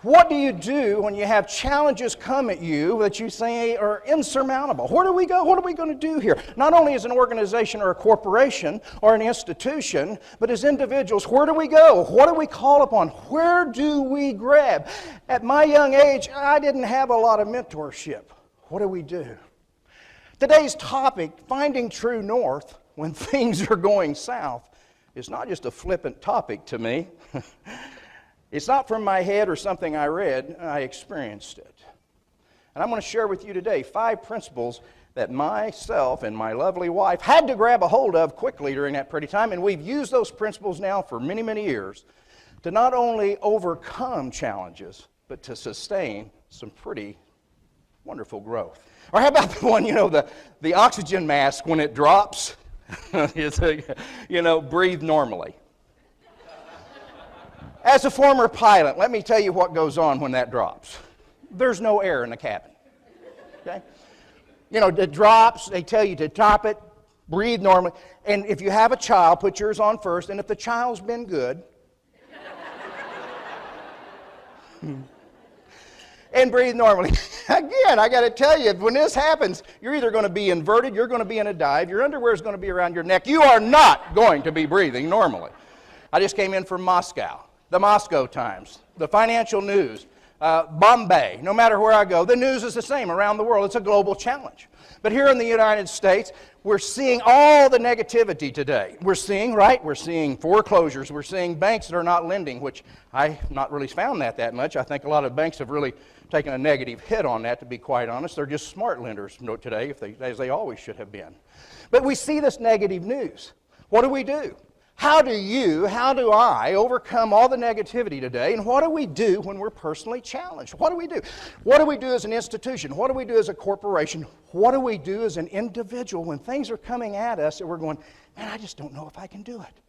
What do you do when you have challenges come at you that you say are insurmountable? Where do we go? What are we going to do here? Not only as an organization or a corporation or an institution, but as individuals, where do we go? What do we call upon? Where do we grab? At my young age, I didn't have a lot of mentorship. What do we do? Today's topic, finding true north when things are going south, is not just a flippant topic to me. It's not from my head or something I read. I experienced it. And I'm going to share with you today 5 principles that myself and my lovely wife had to grab a hold of quickly during that period of time. And we've used those principles now for many, many years to not only overcome challenges, but to sustain some pretty wonderful growth. Or how about the one, the oxygen mask when it drops? Breathe normally. As a former pilot, let me tell you what goes on when that drops. There's no air in the cabin. Okay? It drops, they tell you to top it, breathe normally. And if you have a child, put yours on first. And if the child's been good, and breathe normally. Again, I got to tell you, when this happens, you're either going to be inverted, you're going to be in a dive, your underwear is going to be around your neck. You are not going to be breathing normally. I just came in from Moscow. The Moscow Times, the financial news, Bombay, no matter where I go, the news is the same around the world. It's a global challenge. But here in the United States, we're seeing all the negativity today. We're seeing foreclosures. We're seeing banks that are not lending, which I've not really found that much. I think a lot of banks have really taken a negative hit on that, to be quite honest. They're just smart lenders today, as they always should have been. But we see this negative news. What do? How do I overcome all the negativity today? And what do we do when we're personally challenged? What do we do? What do we do as an institution? What do we do as a corporation? What do we do as an individual when things are coming at us and we're going, man, I just don't know if I can do it?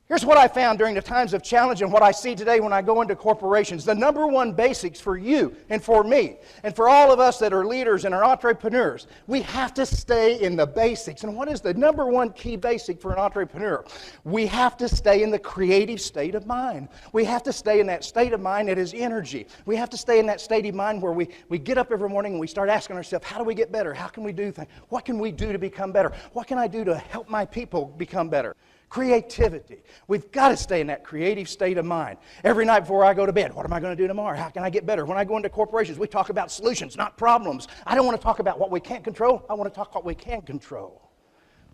Here's what I found during the times of challenge and what I see today when I go into corporations. The number one basics for you and for me and for all of us that are leaders and are entrepreneurs, we have to stay in the basics. And what is the number one key basic for an entrepreneur? We have to stay in the creative state of mind. We have to stay in that state of mind that is energy. We have to stay in that state of mind where we get up every morning and we start asking ourselves, how do we get better? How can we do things? What can we do to become better? What can I do to help my people become better? Creativity. We've got to stay in that creative state of mind. Every night before I go to bed, what am I going to do tomorrow? How can I get better? When I go into corporations, we talk about solutions, not problems. I don't want to talk about what we can't control. I want to talk about what we can control.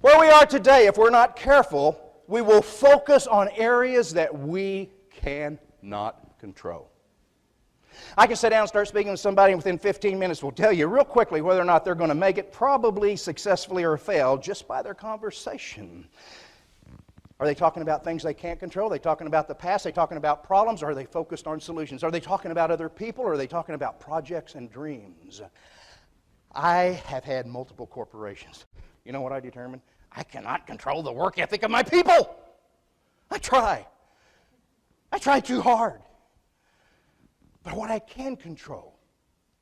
Where we are today, if we're not careful, we will focus on areas that we cannot control. I can sit down and start speaking with somebody, and within 15 minutes will tell you real quickly whether or not they're going to make it, probably successfully or fail, just by their conversation. Are they talking about things they can't control? Are they talking about the past? Are they talking about problems? Or are they focused on solutions? Are they talking about other people? Or are they talking about projects and dreams? I have had multiple corporations. You know what I determined? I cannot control the work ethic of my people. I try too hard. But what I can control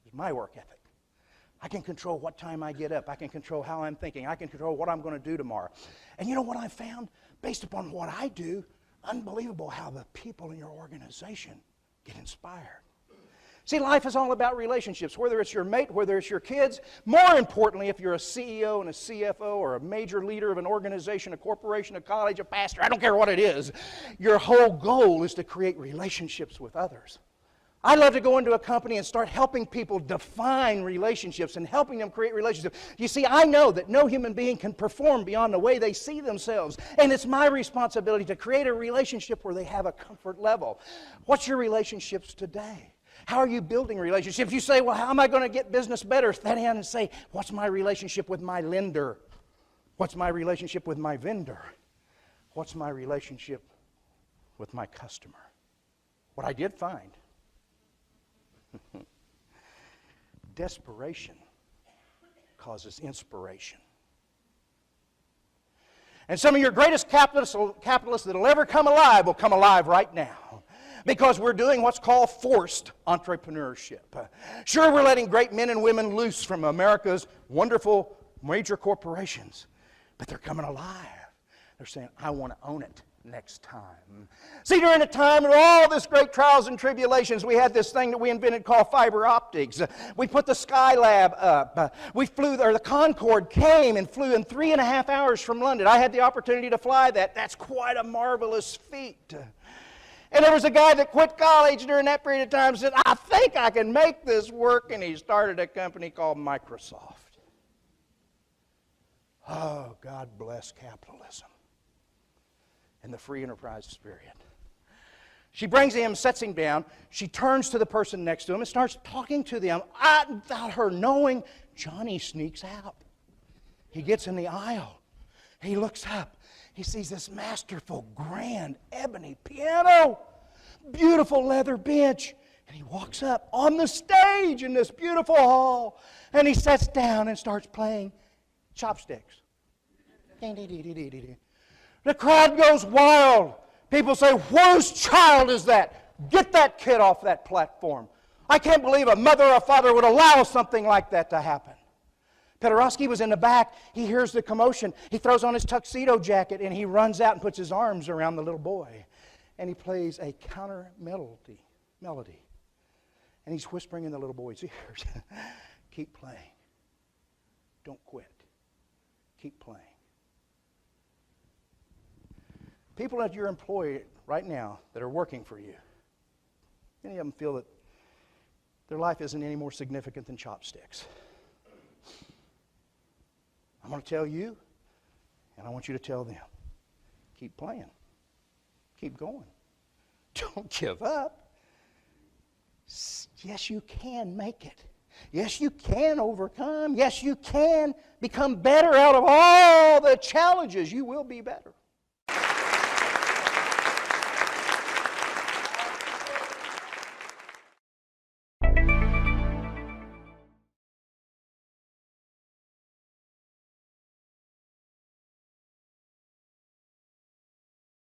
is my work ethic. I can control what time I get up. I can control how I'm thinking. I can control what I'm going to do tomorrow. And you know what I found? Based upon what I do, unbelievable how the people in your organization get inspired. See, life is all about relationships, whether it's your mate, whether it's your kids. More importantly, if you're a CEO and a CFO or a major leader of an organization, a corporation, a college, a pastor, I don't care what it is, your whole goal is to create relationships with others. I love to go into a company and start helping people define relationships and helping them create relationships. You see, I know that no human being can perform beyond the way they see themselves. And it's my responsibility to create a relationship where they have a comfort level. What's your relationships today? How are you building relationships? You say, well, how am I going to get business better? Stand down and say, what's my relationship with my lender? What's my relationship with my vendor? What's my relationship with my customer? What I did find, desperation causes inspiration. And some of your greatest capitalists that will ever come alive will come alive right now. Because we're doing what's called forced entrepreneurship. Sure, we're letting great men and women loose from America's wonderful major corporations. But they're coming alive. They're saying, I want to own it. next time. See, during a time of all this great trials and tribulations, we had this thing that we invented called fiber optics. We put the Skylab up. The Concorde came and flew in 3.5 hours from London. I had the opportunity to fly that. That's quite a marvelous feat. And there was a guy that quit college during that period of time and said, I think I can make this work, and he started a company called Microsoft. Oh, God bless capitalism and the free enterprise spirit. She brings him, sets him down. She turns to the person next to him and starts talking to them. Without her knowing, Johnny sneaks out. He gets in the aisle. He looks up. He sees this masterful, grand, ebony piano, beautiful leather bench, and he walks up on the stage in this beautiful hall, and he sits down and starts playing chopsticks. The crowd goes wild. People say, whose child is that? Get that kid off that platform. I can't believe a mother or a father would allow something like that to happen. Pedorowski was in the back. He hears the commotion. He throws on his tuxedo jacket and he runs out and puts his arms around the little boy. And he plays a counter melody. And he's whispering in the little boy's ears, keep playing. Don't quit. Keep playing. People that you're employed right now that are working for you, many of them feel that their life isn't any more significant than chopsticks. I'm going to tell you, and I want you to tell them, keep playing. Keep going. Don't give up. Yes, you can make it. Yes, you can overcome. Yes, you can become better out of all the challenges. You will be better.